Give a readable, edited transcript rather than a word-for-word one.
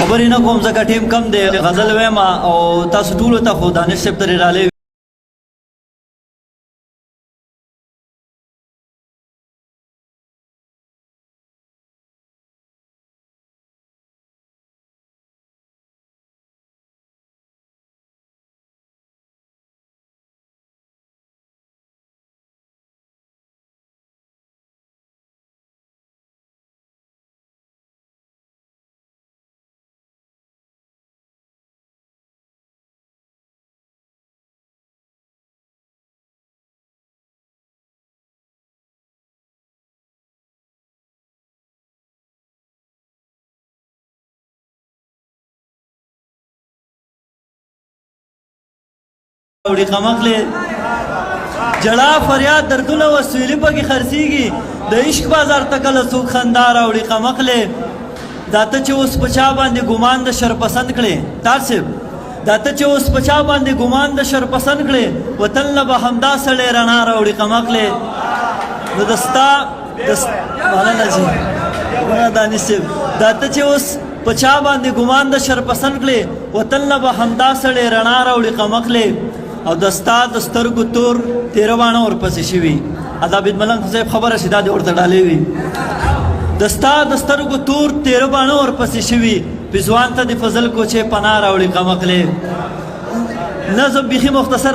خبرې نه کوم ځکه ټیم کم دی غزل وایم او تاسو ټولو ته خو دانش صاحب ترې رالی راوړي قمقلې جړا فریاد دردونه وسویلي پکې خرڅېږي د عشق بازار ته کله څوک خندا راوړي قمقلې دا ته چې اوس په چا باندې ګمان د شر پسند کړې طاهر صاحب دا ته چې اوس په چا باندې ګمان د شر پسند کړې وطن نه به همدا سړی رڼا راوړي قمقلې نو د ستا مننه جي دانش صاحب دا ته چې اوس په چا باندې ګمان د شر پسند کړې وطن نه به همدا سړی رڼا راوړي قمقلې او د ستا د سترګو تور تیره باڼه ورپسې شوي عذابید ملنګ صاحب خبره شي دا دې ورته ډالۍ وي د ستا د سترګو تور تیره باڼه ورپسې شوي پېزوان ته د فضل کوچې پناه راوړي قمقلې نظم بیخي مختصر